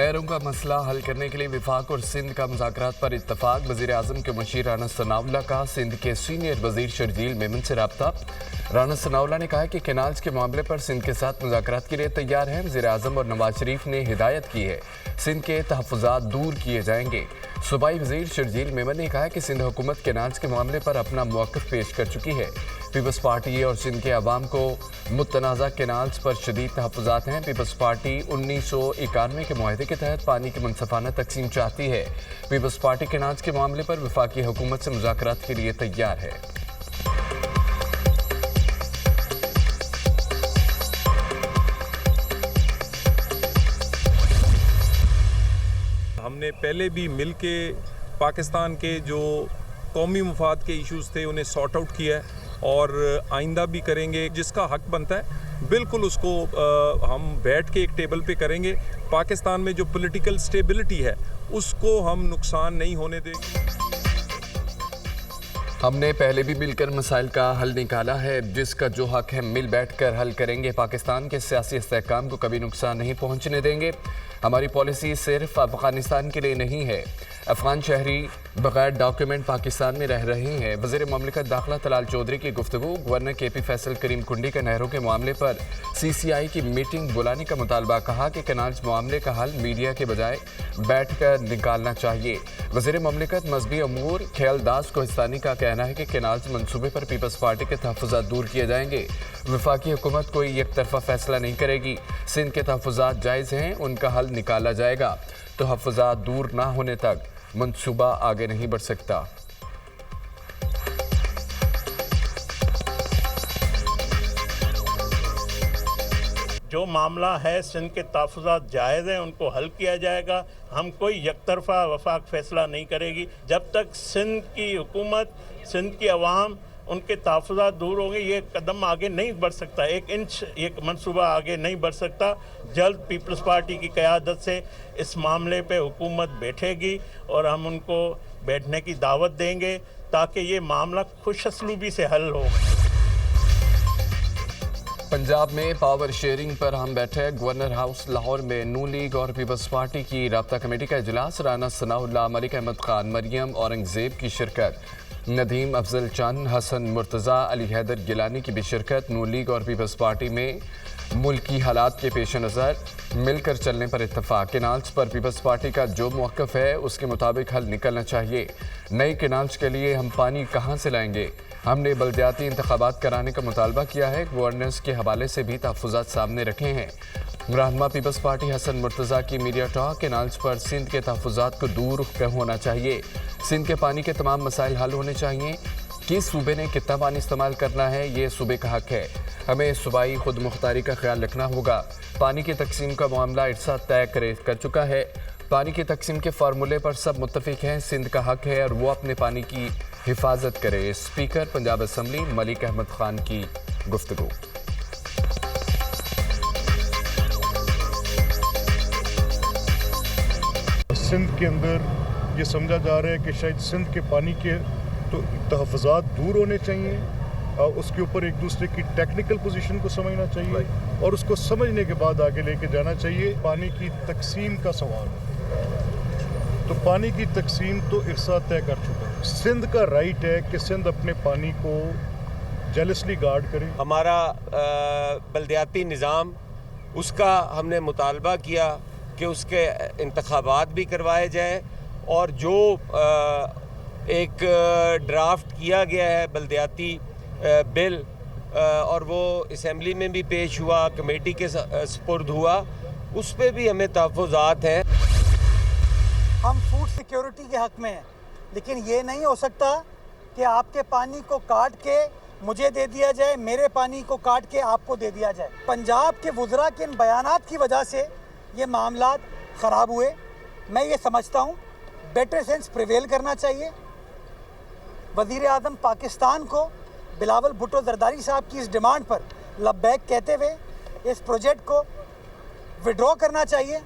नहरों का मसला हल करने के लिए वफाक और सिंध का मुज़ाकरात पर इत्तफाक। वज़ीर आज़म के मुशीर राना सनाउल्लाह का सिंध के सीनियर वज़ीर शर्जील मेमन से रब्ता। राना सनाउल्लाह ने कहा कि कैनाल्स के मामले पर सिंध के साथ मुज़ाकरात के लिए तैयार हैं। वज़ीर आज़म और नवाज शरीफ ने हिदायत की है सिंध के तहफ़्फ़ुज़ात दूर किए जाएंगे। सूबाई वज़ीर शर्जील मेमन ने कहा कि सिंध हुकूमत कैनाल्स के मामले पर अपना मौक़िफ़ पेश कर चुकी है। पीपल्स पार्टी और सिंध के अवाम को मुतनाज़ा कैनाल्स पर शदीद तहफ़्फ़ुज़ात हैं। पीपल्स पार्टी 1991 के मुआहदे के तहत पानी की मुनसफ़ाना तकसीम चाहती है। पीपल्स पार्टी कैनाल्स के मामले पर वफाकी हुकूमत से मुज़ाकरात के लिए तैयार है। हमने पहले भी मिल के पाकिस्तान के जो कौमी मफाद के इश्यूज़ थे उन्हें सॉर्ट आउट किया है और आइंदा भी करेंगे। जिसका हक बनता है बिल्कुल उसको हम बैठ के एक टेबल पे करेंगे। पाकिस्तान में जो पॉलिटिकल स्टेबिलिटी है उसको हम नुकसान नहीं होने देंगे। हमने पहले भी मिलकर मसाइल का हल निकाला है। जिसका जो हक है मिल बैठ कर हल करेंगे। पाकिस्तान के सियासी इस्तेहकाम को कभी नुकसान नहीं पहुंचने देंगे। हमारी पॉलिसी सिर्फ अफगानिस्तान के लिए नहीं है। अफगान शहरी बगैर डॉक्यूमेंट पाकिस्तान में रह रहे हैं। वज़ीर ममलिकत दाखिला तलाल चौधरी की गुफ्तगू। गवर्नर KP फैसल करीम कुंडी का नहरों के मामले पर CCI की मीटिंग बुलाने का मुतालबा। कहा कि कैनाल्स मामले का हल मीडिया के बजाय बैठ कर निकालना चाहिए। वज़ीर ममलिकत मजहबी अमूर ख्यालदास कोहिस्तानी का कहना है कि कैनाल्स मनसूबे पर पीपल्स पार्टी के तहफ़्फ़ुज़ात दूर किए जाएंगे। वफाकी हुकूमत कोई एक तरफा फैसला नहीं करेगी। सिंध के तहफ़्फ़ुज़ात जायज़ हैं, उनका हल निकाला जाएगा। तहफ़्फ़ुज़ात दूर ना होने तक मनसूबा आगे नहीं बढ़ सकता। जो मामला है सिंध के तहफ़्फ़ुज़ात जायज़ हैं, उनको हल किया जाएगा। हम कोई एकतरफ़ा वफाक फ़ैसला नहीं करेगी। जब तक सिंध की हुकूमत, सिंध की अवाम उनके तहफ़्फ़ुज़ात दूर होंगे ये कदम आगे नहीं बढ़ सकता। 1 इंच ये मनसूबा आगे नहीं बढ़ सकता। जल्द पीपल्स पार्टी की क़यादत से इस मामले पे हुकूमत बैठेगी और हम उनको बैठने की दावत देंगे ताकि ये मामला खुश असलूबी से हल हो। पंजाब में पावर शेयरिंग पर हम बैठे। गवर्नर हाउस लाहौर में नून लीग और पीपल्स पार्टी की राब्ता कमेटी का इजलास। राना सनाउल्लाह, मलिक अहमद खान, मरियम औरंगज़ेब की शिरकत। नदीम अफजल चंद, हसन मुर्तज़ा, अली हैदर गिलानी की भी शिरकत। नून लीग और पीपल्स पार्टी में मुल्की हालात के पेश नज़र मिलकर चलने पर इत्तफाक। कैनाल्स पर पीपल्स पार्टी का जो मौक़िफ़ है उसके मुताबिक हल निकलना चाहिए। नई कैनाल्स के लिए हम पानी कहाँ से लाएंगे? हमने बल्दियाती इंतखाबात कराने का मुतालबा किया है। गवर्नेंस के हवाले से भी तहफ़्फ़ुज़ात सामने रखे हैं। रहनुमा पीपल्स पार्टी हसन मुर्तज़ा की मीडिया टॉक। कैनाल्स पर सिंध के तहफ़्फ़ुज़ात को दूर होना चाहिए। सिंध के पानी के तमाम मसाइल हल होने चाहिए। किस सूबे ने कितना पानी इस्तेमाल करना है ये सूबे का हक है। हमें सूबाई खुद मुख्तारी का ख्याल रखना होगा। पानी की तकसीम का मामला इरसा तय कर चुका है। पानी की तकसीम के फार्मूले पर सब मुत्तफिक हैं। सिंध का हक है और वो अपने पानी की हिफाजत करे। स्पीकर पंजाब असम्बली मलिक अहमद खान की गुफ्तगू। सिंध के अंदर ये समझा जा रहा है कि शायद सिंध के पानी के तो तहफ़्फ़ुज़ात दूर होने चाहिए और उसके ऊपर एक दूसरे की टेक्निकल पोजीशन को समझना चाहिए और उसको समझने के बाद आगे लेके जाना चाहिए। पानी की तकसीम का सवाल, तो पानी की तकसीम तो इरसा तय कर चुका है। सिंध का राइट है कि सिंध अपने पानी को जेलसली गार्ड करे। हमारा बल्दियाती निज़ाम उसका हमने मुतालबा किया कि उसके इंतखाबात भी करवाए जाए और जो एक ड्राफ्ट किया गया है बल्दियाती बिल और वो असम्बली में भी पेश हुआ, कमेटी के सपुर्द हुआ, उस पर भी हमें तहफ़्फ़ुज़ात हैं। हम फूड सिक्योरिटी के हक़ में हैं, लेकिन ये नहीं हो सकता कि आपके पानी को काट के मुझे दे दिया जाए, मेरे पानी को काट के आपको दे दिया जाए। पंजाब के वज़रा के इन बयानात की वजह से ये मामलात ख़राब हुए। मैं ये समझता हूँ बेटर सेंस प्रिवेल करना चाहिए। वज़ीर आज़म पाकिस्तान को बिलावल भुट्टो ज़रदारी साहब की इस डिमांड पर लब्बैक कहते हुए इस प्रोजेक्ट को विड्रॉ करना चाहिए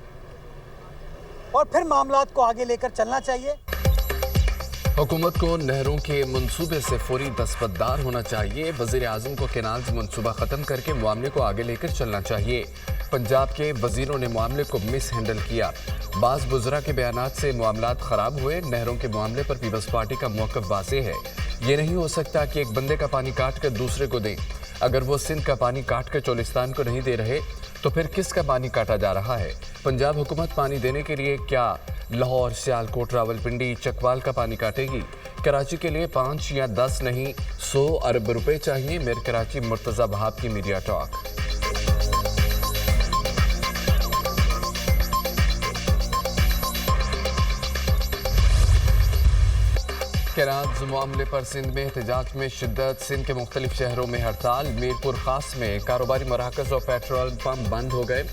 और फिर मामलात को आगे लेकर चलना चाहिए। हुकूमत को नहरों के मंसूबे से फौरी दस्तबरदार होना चाहिए। वज़ीर आज़म को कैनाल्स मंसूबा ख़त्म करके मामले को आगे लेकर चलना चाहिए। पंजाब के वजीरों ने मामले को मिस हैंडल किया। बाज बुजरा के बयानात से मामलात खराब हुए। नहरों के मामले पर पीपल्स पार्टी का मौक़िफ़ वाज़ेह है। ये नहीं हो सकता कि एक बंदे का पानी काट कर दूसरे को दें। अगर वो सिंध का पानी काट कर चोलिस्तान को नहीं दे रहे तो फिर किसका पानी काटा जा रहा है? पंजाब हुकूमत पानी देने के लिए क्या लाहौर, सियालकोट, रावलपिंडी, चकवाल का पानी काटेगी? कराची के लिए 5 या 10 नहीं 100 अरब रुपए चाहिए। मेयर कराची मुर्तज़ा वहाब की मीडिया टॉक। केराज मामले पर सिंध में एहतजाज में शिद्दत। सिंध के मुख्तलिफ शहरों में हड़ताल। मीरपुर खास में कारोबारी मराकज़ और पेट्रोल पंप बंद हो गए।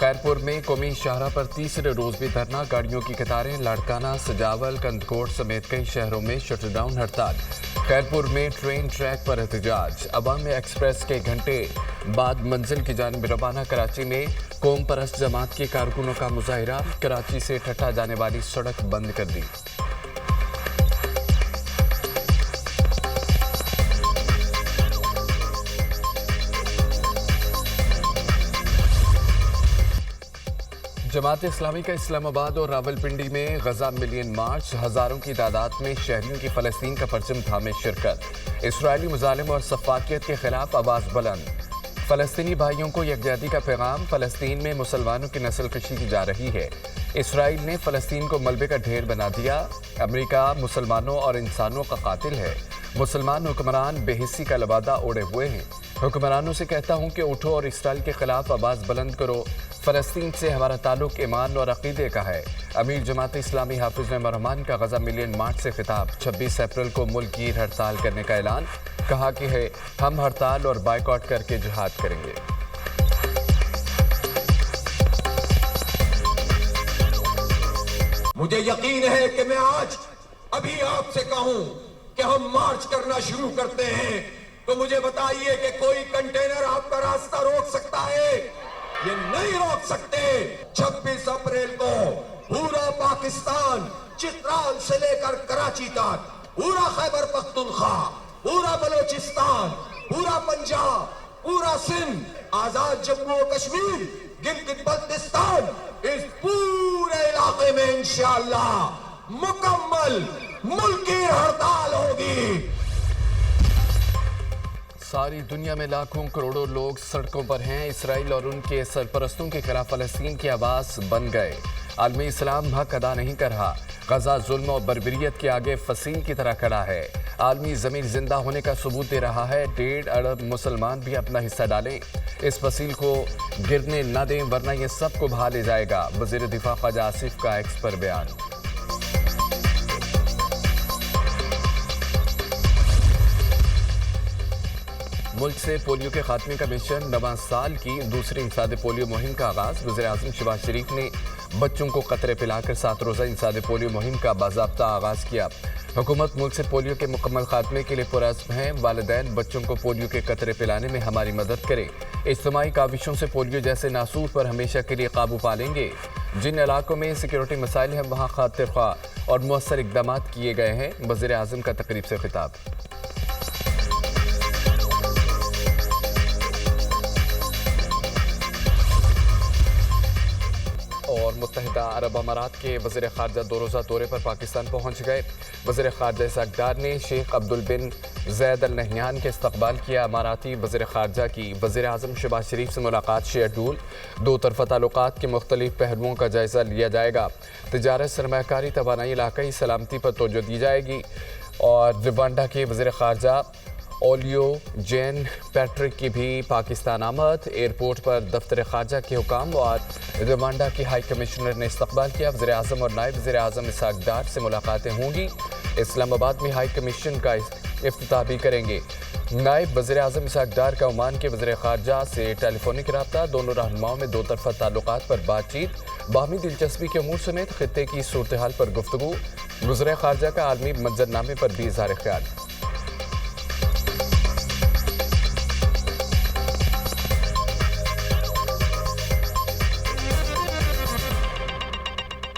खैरपुर में कौमी शाहरा पर तीसरे रोज भी धरना, गाड़ियों की कतारें। लाड़काना, सजावल, कंदकोट समेत कई शहरों में शटडाउन हड़ताल। खैरपुर में ट्रेन ट्रैक पर एहतजाज। अवामी एक्सप्रेस के घंटे बाद मंजिल की जानिब रवाना। कराची में कौम परस्त जमात के कारकुनों का मुजाहिरा। कराची से ठट्ठा जाने वाली सड़क बंद कर दी। जमात इस्लामी का इस्लामाबाद और रावलपिंडी में गजा मिलियन मार्च। हजारों की तादाद में शहरियों की फलस्तीन का परचम थामे शिरकत। इसराइली मुजालिम और सफाकियत के खिलाफ आवाज़ बुलंद। फलस्तीनी भाइयों को यकजहती का पैगाम। फलस्तीन में मुसलमानों की नस्ल कशी की जा रही है। इसराइल ने फलस्तीन को मलबे का ढेर बना दिया। अमेरिका मुसलमानों और इंसानों का कातिल है। मुसलमान हुक्मरान बेहिस्सी का लबादा ओढ़े हुए हैं। हुक्मरानों से कहता हूँ कि उठो और इसराइल के खिलाफ आवाज़ बुलंद करो। फ़लस्तीन से हमारा ताल्लुक़ ईमान और अक़ीदे का है। अमीर जमात इस्लामी हाफिज़ रहमान का गज़ा मिलियन मार्च से खिताब। 26 अप्रैल को मुल्क गिर हड़ताल करने का ऐलान। कहा कि है हम हड़ताल और बाइकआउट करके जिहाद करेंगे। मुझे यकीन है कि मैं आज अभी आपसे कहूं कि हम मार्च करना शुरू करते हैं तो मुझे बताइए कि कोई कंटेनर आपका रास्ता रोक सकता है? ये नहीं रोक सकते। 26 अप्रैल को पूरा पाकिस्तान चित्राल से लेकर कराची तक, पूरा खैबर पख्तूनख्वा, पूरा बलोचिस्तान, पूरा पंजाब, पूरा सिंध, आजाद जम्मू और कश्मीर, गिलगित बल्तिस्तान, इस पूरे इलाके में इंशाअल्लाह मुकम्मल मुल्की हड़ताल होगी। सारी दुनिया में लाखों करोड़ों लोग सड़कों पर हैं। इसराइल और उनके सरपरस्तों के खिलाफ फलस्तीन की आवाज़ बन गए। आलमी इस्लाम हक अदा नहीं कर रहा। गजा जुल्म और बर्बरियत के आगे फसील की तरह खड़ा है। आलमी ज़मीर जिंदा होने का सबूत दे रहा है। 1.5 अरब मुसलमान भी अपना हिस्सा डालें। इस फसील को गिरने न दें वरना ये सबको बहा ले जाएगा। वज़ीर दिफा ख्वाजा आसिफ का एक्स पर बयान। मुल्क से पोलियो के खात्मे का मिशन। 9 साल की दूसरी इंसाद पोलियो मुहिम का आगाज़। वज़ीर आज़म शहबाज शरीफ ने बच्चों को कतरे पिलाकर 7 रोज़ा इंसाद पोलियो मुहिम का बाज़ाब्ता आगाज़ किया। हुकूमत मुल्क से पोलियो के मुकम्मल खात्मे के लिए पुरअज़्म है। वालिदैन बच्चों को पोलियो के कतरे पिलाने में हमारी मदद करें। इज्तिमाई काविशों से पोलियो जैसे नासूर पर हमेशा के लिए काबू पा लेंगे। जिन इलाकों में सिक्योरिटी मसाइल हैं वहाँ खातिर ख्वाह और मौसर इक़दाम किए गए हैं। वज़ीर आज़म का तकरीब से खिताब। और मुत्तहिदा अरब अमारात के वज़ीर ख़ारजा 2 रोज़ा दौरे पर पाकिस्तान पहुँच गए। वज़ीर ख़ारजा इसाक डार ने शेख अब्दुल बिन ज़ैद अल नहयान के इस्तक़बाल किया। अमाराती वज़ीर ख़ारजा की वज़ीर आज़म शहबाज शरीफ से मुलाकात शेड्यूल। 2 तरफ़ा ताल्लुक़ात के मुख्तलिफ पहलुओं का जायज़ा लिया जाएगा। तिजारत, सरमायाकारी, तवानाई, इलाक़ाई सलामती पर तवज्जो दी जाएगी। और रवांडा के वज़ीर ख़ारजा ओलियो जेन पैट्रिक की भी पाकिस्तान आमद। एयरपोर्ट पर दफ्तर ख़ारजा के हुकाम और रवांडा की हाई कमिश्नर ने इस्तक़बाल किया। वज़ीर आज़म और नायब वज़ीर आज़म इसाक डार से मुलाकातें होंगी। इस्लामाबाद में हाई कमीशन का इफ्तिताह भी करेंगे। नायब वज़ीर आज़म इसाक डार का ओमान के वज़ीर ख़ारजा से टेलीफोनिक रब्ता। दोनों रहनुमाओं में 2 तरफ़ा ताल्लुक़ात पर बातचीत। बाहमी दिलचस्पी के अमूर समेत खित्ते की सूरत हाल पर गुफ्तगू। वज़ीर ख़ारजा का आलमी मंजरनामे पर भी इज़हार ख्याल।